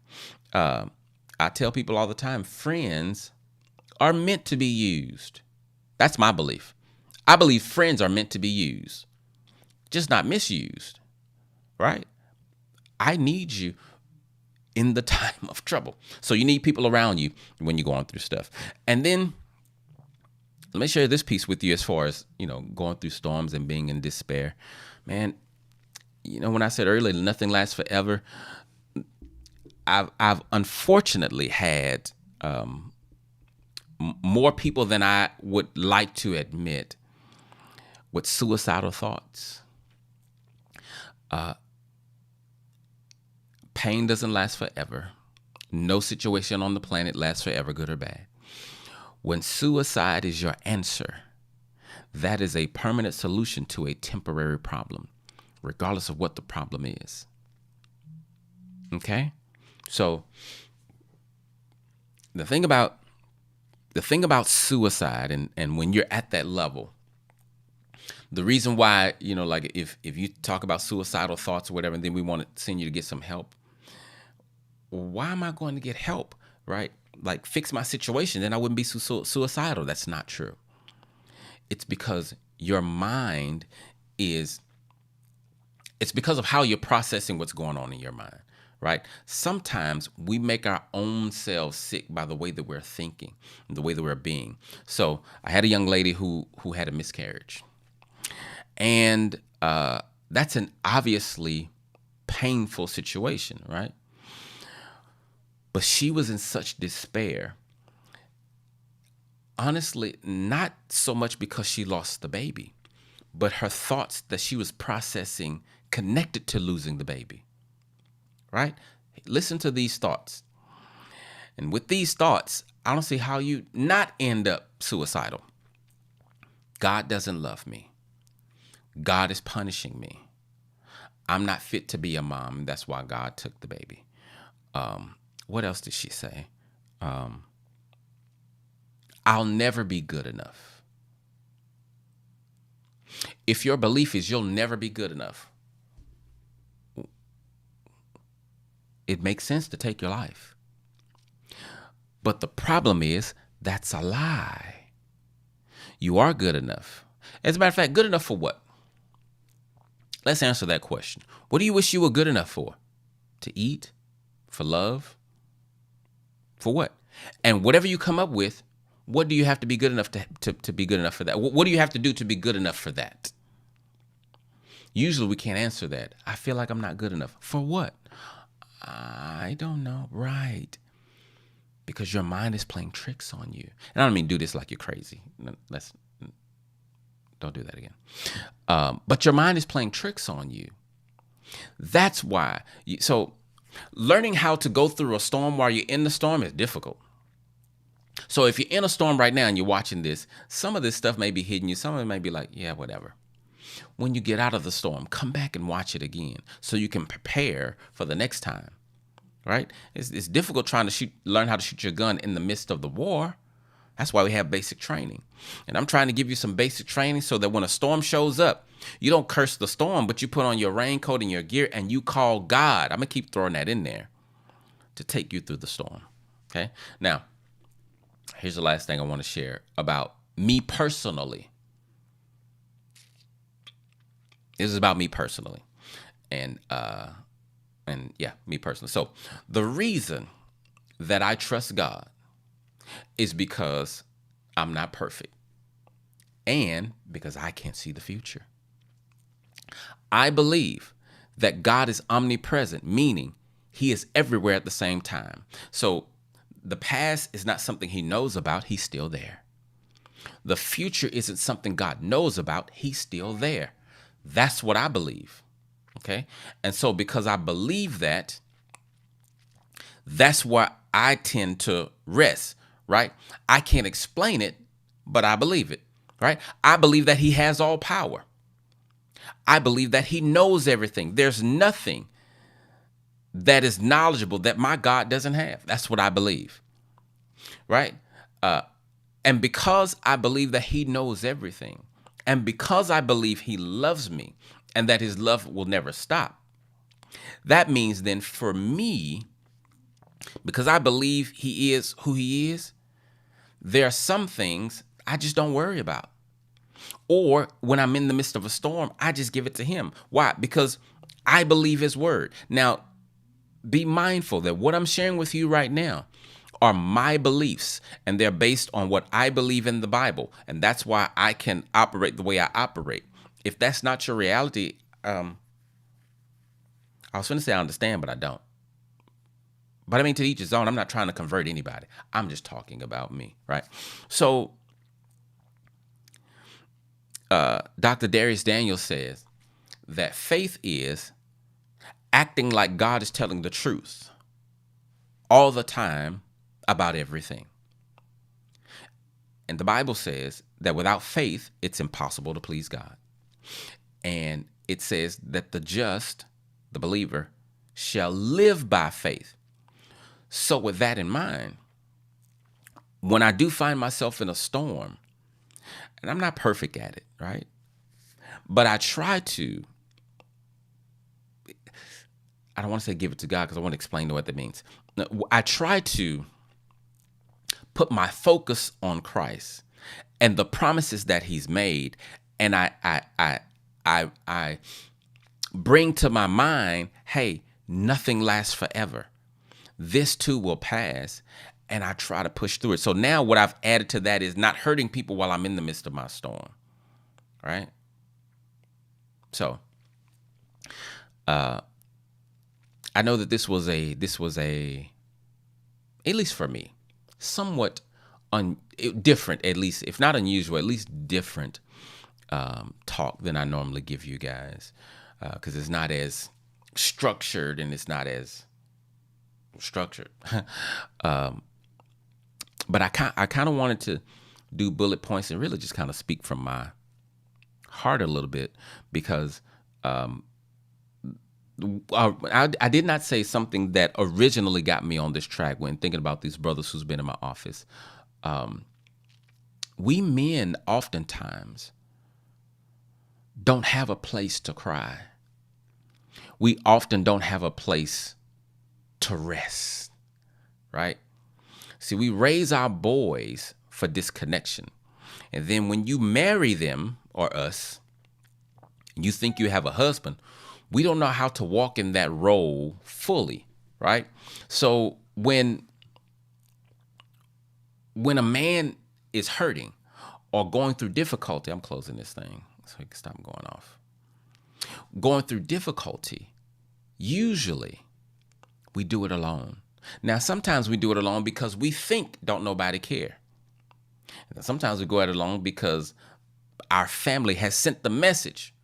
I tell people all the time, friends are meant to be used. That's my belief. I believe friends are meant to be used, just not misused, right? I need you in the time of trouble. So you need people around you when you're going through stuff. And then let me share this piece with you as far as, going through storms and being in despair. Man, when I said earlier, nothing lasts forever, I've unfortunately had more people than I would like to admit with suicidal thoughts. Pain doesn't last forever. No situation on the planet lasts forever, good or bad. When suicide is your answer, that is a permanent solution to a temporary problem, regardless of what the problem is. Okay? So the thing about suicide, and when you're at that level, the reason why, like if you talk about suicidal thoughts or whatever, and then we want to send you to get some help, why am I going to get help, right? Like fix my situation, then I wouldn't be suicidal. That's not true. It's because your mind it's because of how you're processing what's going on in your mind, right? Sometimes we make our own selves sick by the way that we're thinking and the way that we're being. So I had a young lady who had a miscarriage, and that's an obviously painful situation, right? But she was in such despair. Honestly, not so much because she lost the baby, but her thoughts that she was processing connected to losing the baby, right? Listen to these thoughts. And with these thoughts, I don't see how you not end up suicidal. God doesn't love me. God is punishing me. I'm not fit to be a mom. That's why God took the baby. What else did she say? I'll never be good enough. If your belief is you'll never be good enough, it makes sense to take your life. But the problem is that's a lie. You are good enough. As a matter of fact, good enough for what? Let's answer that question. What do you wish you were good enough for? To eat? For love? For what? And whatever you come up with, What do you have to be good enough to be good enough for that? What do you have to do to be good enough for that? Usually we can't answer that. I feel like I'm not good enough. For what? I don't know. Right. Because your mind is playing tricks on you. And I don't mean do this like you're crazy. Don't do that again. But your mind is playing tricks on you. That's why. So learning how to go through a storm while you're in the storm is difficult. So if you're in a storm right now and you're watching this, some of this stuff may be hitting you. Some of it may be like, yeah, whatever. When you get out of the storm, come back and watch it again so you can prepare for the next time, right? It's difficult trying to learn how to shoot your gun in the midst of the war. That's why we have basic training. And I'm trying to give you some basic training so that when a storm shows up, you don't curse the storm, but you put on your raincoat and your gear and you call God. I'm going to keep throwing that in there to take you through the storm, okay? Now, here's the last thing I want to share about me personally. This is about me personally. And yeah, me personally. So the reason that I trust God is because I'm not perfect and because I can't see the future. I believe that God is omnipresent, meaning he is everywhere at the same time. So the past is not something he knows about. He's still there. The future isn't something God knows about. He's still there. That's what I believe. Okay. And so because I believe that, that's why I tend to rest, right? I can't explain it, but I believe it, right? I believe that he has all power. I believe that he knows everything. There's nothing that is knowledgeable that my God doesn't have. That's what I believe, right? And because I believe that he knows everything, and because I believe he loves me and that his love will never stop, that means then for me, because I believe he is who he is, there are some things I just don't worry about. Or when I'm in the midst of a storm, I just give it to him. Why? Because I believe his word. Now, be mindful that what I'm sharing with you right now are my beliefs, and they're based on what I believe in the Bible. And that's why I can operate the way I operate. If that's not your reality, I was going to say I understand, but I don't. But I mean, to each his own. I'm not trying to convert anybody. I'm just talking about me, right? So Dr. Darius Daniels says that faith is acting like God is telling the truth all the time about everything. And the Bible says that without faith, it's impossible to please God. And it says that the just, the believer, shall live by faith. So with that in mind, when I do find myself in a storm, and I'm not perfect at it, right? But I try to, I don't want to say give it to God because I want to explain what that means. I try to put my focus on Christ and the promises that he's made. And I bring to my mind, hey, nothing lasts forever. This too will pass. And I try to push through it. So now what I've added to that is not hurting people while I'm in the midst of my storm. Right? So, I know that this was a, at least for me, somewhat different, at least, if not unusual, at least different talk than I normally give you guys. Because it's not as structured and it's not as structured. But I kind of wanted to do bullet points and really just kind of speak from my heart a little bit because I did not say something that originally got me on this track when thinking about these brothers who's been in my office. We men oftentimes don't have a place to cry. We often don't have a place to rest, right? See, we raise our boys for disconnection. And then when you marry them or us, you think you have a husband, we don't know how to walk in that role fully, right? So when a man is hurting or going through difficulty, I'm closing this thing so we can stop going off. Going through difficulty, usually we do it alone. Now, sometimes we do it alone because we think don't nobody care. And sometimes we go at it alone because our family has sent the message.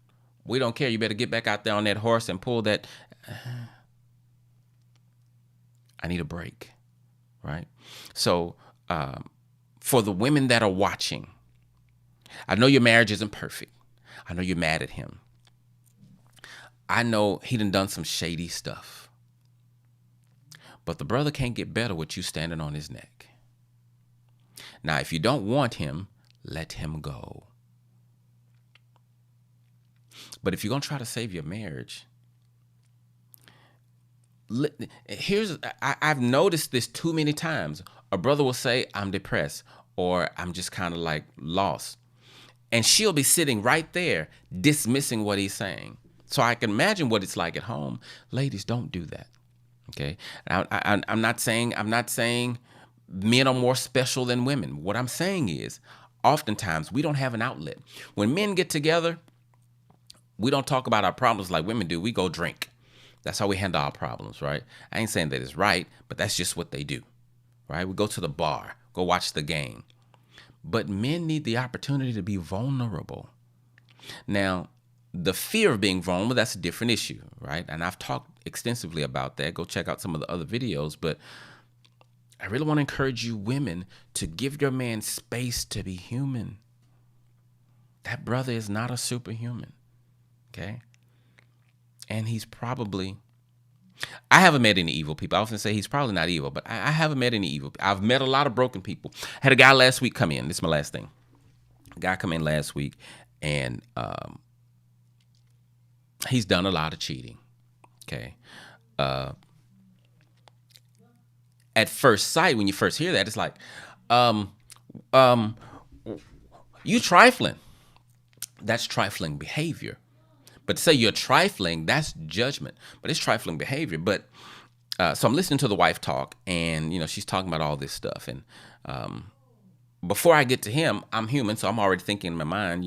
We don't care. You better get back out there on that horse and pull that. I need a break, right? So for the women that are watching, I know your marriage isn't perfect. I know you're mad at him. I know he done some shady stuff. But the brother can't get better with you standing on his neck. Now, if you don't want him, let him go. But if you're going to try to save your marriage, I've noticed this too many times. A brother will say, I'm depressed, or I'm just kind of like lost. And she'll be sitting right there dismissing what he's saying. So I can imagine what it's like at home. Ladies, don't do that. Okay. I'm not saying men are more special than women. What I'm saying is oftentimes we don't have an outlet. When men get together, we don't talk about our problems like women do. We go drink. That's how we handle our problems, right? I ain't saying that it's right, but that's just what they do, right? We go to the bar, go watch the game. But men need the opportunity to be vulnerable. Now, the fear of being vulnerable, that's a different issue, right? And I've talked extensively about that. Go check out some of the other videos. But I really want to encourage you women to give your man space to be human. That brother is not a superhuman, okay? And he's probably, I haven't met any evil people. I often say he's probably not evil, but I haven't met any evil. I've met a lot of broken people. I had a guy last week come in. This is my last thing. A guy come in last week, and he's done a lot of cheating, okay? At first sight, when you first hear that, it's like, you trifling. That's trifling behavior. But to say you're trifling, that's judgment. But it's trifling behavior. But so I'm listening to the wife talk, and she's talking about all this stuff. And before I get to him, I'm human, so I'm already thinking in my mind,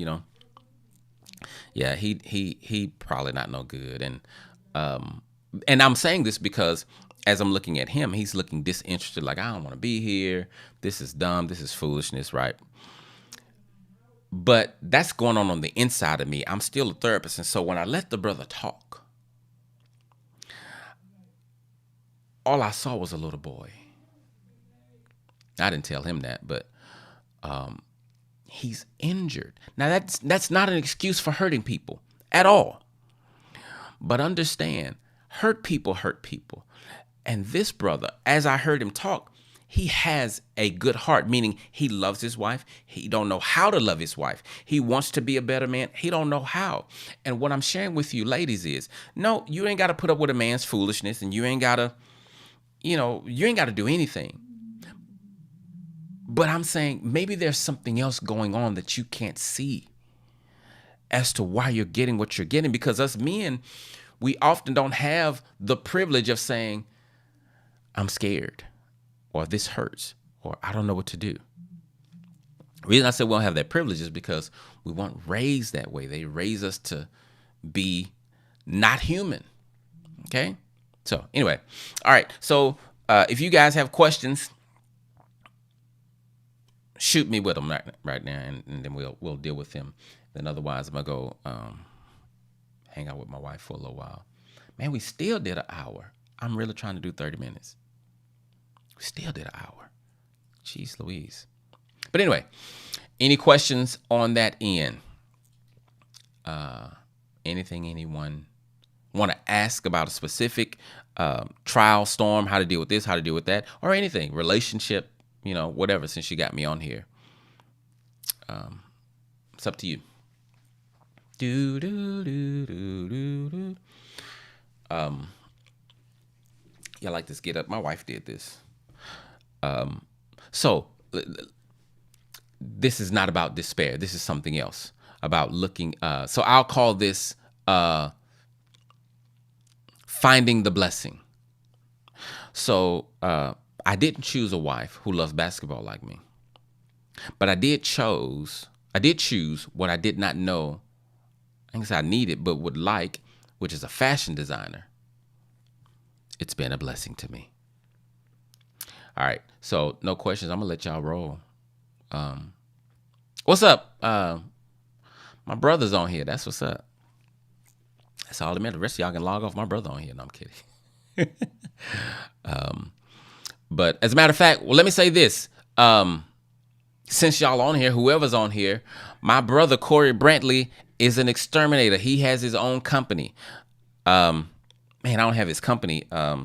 yeah, he probably not no good. And I'm saying this because as I'm looking at him, he's looking disinterested, like, I don't want to be here. This is dumb. This is foolishness, right? But that's going on the inside of me. I'm still a therapist. And so when I let the brother talk, all I saw was a little boy. I didn't tell him that, but he's injured. Now, that's not an excuse for hurting people at all. But understand, hurt people hurt people. And this brother, as I heard him talk, he has a good heart, meaning he loves his wife. He don't know how to love his wife. He wants to be a better man. He don't know how. And what I'm sharing with you ladies is, no, you ain't got to put up with a man's foolishness, and you ain't got to, you ain't got to do anything. But I'm saying maybe there's something else going on that you can't see as to why you're getting what you're getting. Because us men, we often don't have the privilege of saying, I'm scared, or this hurts, or I don't know what to do. The reason I said we don't have that privilege is because we weren't raised that way. They raise us to be not human. Okay? So anyway, all right. So if you guys have questions, shoot me with them right now, and then we'll deal with them. Then otherwise, I'm gonna go hang out with my wife for a little while. Man, we still did an hour. I'm really trying to do 30 minutes. We still did an hour. Jeez Louise. But anyway, any questions on that end? Anything anyone want to ask about a specific trial, storm, how to deal with this, how to deal with that, or anything, relationship, whatever, since you got me on here. It's up to you. Yeah, I like this get up. My wife did this. So this is not about despair. This is something else about looking. So I'll call this finding the blessing. So I didn't choose a wife who loves basketball like me. But I did choose what I did not know, I guess I needed, but would like, which is a fashion designer. It's been a blessing to me. All right. So no questions. I'm going to let y'all roll. What's up? My brother's on here. That's what's up. That's all that matters. The rest of y'all can log off. My brother on here. No, I'm kidding. But as a matter of fact, well, let me say this. Since y'all on here, whoever's on here, my brother Corey Brantley is an exterminator. He has his own company. Man, I don't have his company. I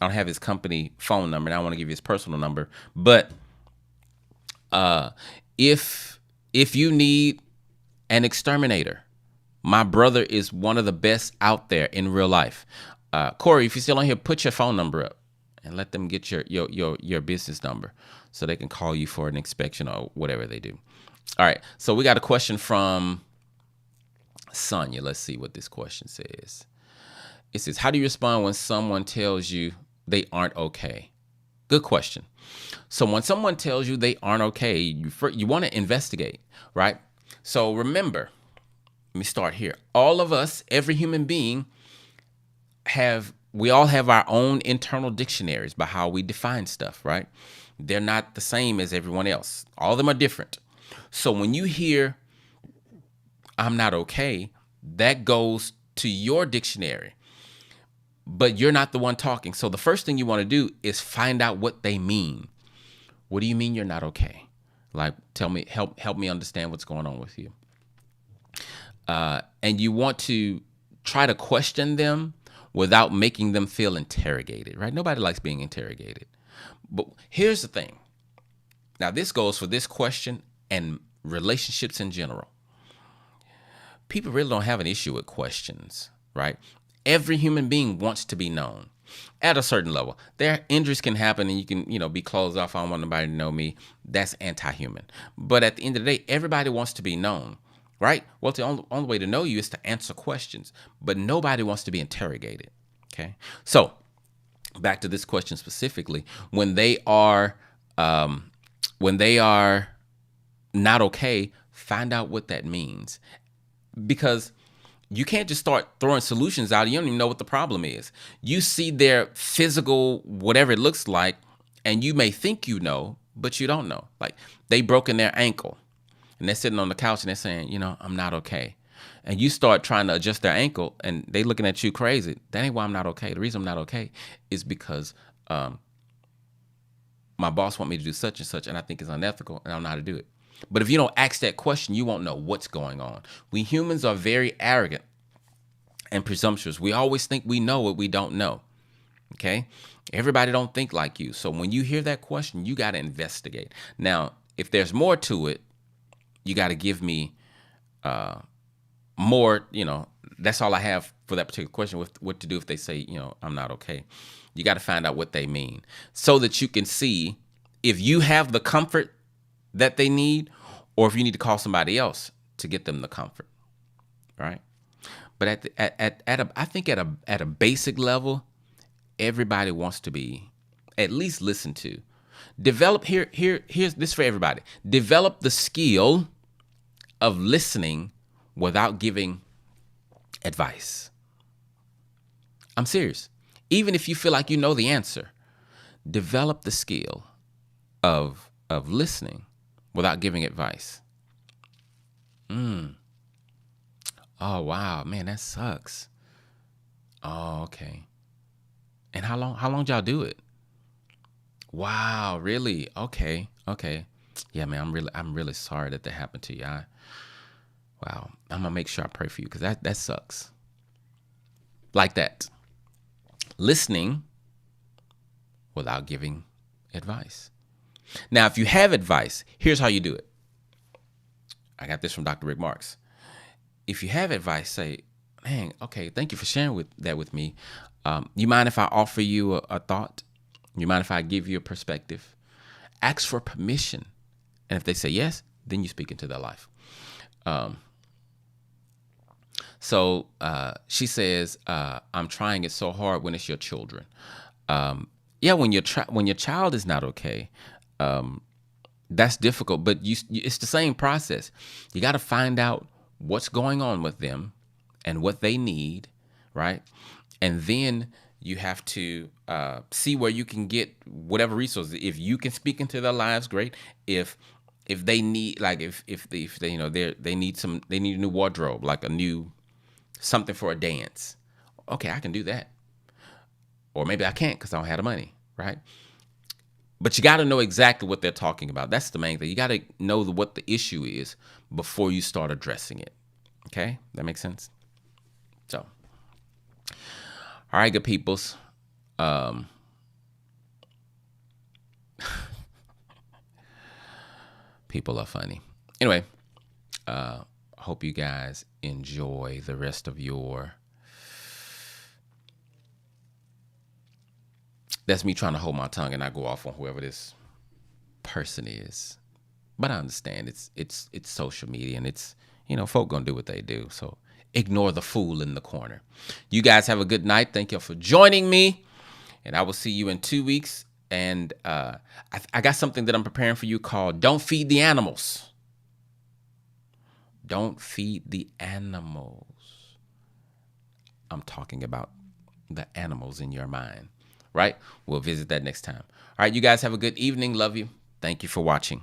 don't have his company phone number, and I want to give you his personal number. But if you need an exterminator, my brother is one of the best out there in real life. Corey, if you're still on here, put your phone number up and let them get your business number so they can call you for an inspection or whatever they do. All right. So we got a question from Sonia. Let's see what this question says. It says, how do you respond when someone tells you they aren't okay? Good question. So when someone tells you they aren't okay, you want to investigate, right? So remember, let me start here. All of us, every human being, we all have our own internal dictionaries by how we define stuff, right? They're not the same as everyone else. All of them are different. So when you hear, I'm not okay, that goes to your dictionary, but you're not the one talking. So the first thing you want to do is find out what they mean. What do you mean you're not okay? Like, tell me, help me understand what's going on with you. And you want to try to question them without making them feel interrogated, right? Nobody likes being interrogated. But here's the thing. Now, this goes for this question and relationships in general. People really don't have an issue with questions, right? Every human being wants to be known at a certain level. Their injuries can happen and you can, be closed off. I don't want nobody to know me. That's anti-human. But at the end of the day, everybody wants to be known, right? Well, the only way to know you is to answer questions, but nobody wants to be interrogated, okay? So back to this question specifically, when they are not okay, find out what that means. Because you can't just start throwing solutions out. You don't even know what the problem is. You see their physical, whatever it looks like, and you may think you know, but you don't know. Like, they broken their ankle and they're sitting on the couch and they're saying, I'm not okay. And you start trying to adjust their ankle and they looking at you crazy. That ain't why I'm not okay. The reason I'm not okay is because my boss want me to do such and such, and I think it's unethical, and I don't know how to do it. But if you don't ask that question, you won't know what's going on. We humans are very arrogant and presumptuous. We always think we know what we don't know. Okay? Everybody don't think like you. So when you hear that question, you got to investigate. Now, if there's more to it, you got to give me more, that's all I have for that particular question, with what to do if they say, I'm not okay. You got to find out what they mean so that you can see if you have the comfort that they need, or if you need to call somebody else to get them the comfort, right? But I think at a basic level, everybody wants to be at least listened to. Here's this for everybody. Develop the skill of listening without giving advice. I'm serious. Even if you feel like you know the answer, develop the skill of listening without giving advice. Oh, wow, man, that sucks. Oh, okay. And how long did y'all do it? Wow, really? Okay. Yeah, man, I'm really sorry that happened to you. Wow, I'm gonna make sure I pray for you, because that sucks. Like that. Listening without giving advice. Now, if you have advice, here's how you do it. I got this from Dr. Rick Marks. If you have advice, say, man, okay, thank you for sharing that with me. You mind if I offer you a thought? You mind if I give you a perspective? Ask for permission. And if they say yes, then you speak into their life. So she says, I'm trying it so hard when it's your children. Yeah, when your child is not okay, That's difficult, but it's the same process. You got to find out what's going on with them and what they need, right? And then you have to see where you can get whatever resources. If you can speak into their lives, great. If they need, like, if they, you know, they need a new wardrobe, like a new something for a dance. Okay, I can do that. Or maybe I can't because I don't have the money, right? But you got to know exactly what they're talking about. That's the main thing. You got to know what the issue is before you start addressing it. Okay? That makes sense? So, all right, good peoples. People are funny. Anyway, hope you guys enjoy the rest of your... That's me trying to hold my tongue and not go off on whoever this person is. But I understand it's social media, and it's, you know, folk gonna do what they do. So ignore the fool in the corner. You guys have a good night. Thank you for joining me, and I will see you in 2 weeks. And I got something that I'm preparing for you called "Don't Feed the Animals." Don't feed the animals. I'm talking about the animals in your mind, right? We'll visit that next time. All right, you guys have a good evening. Love you. Thank you for watching.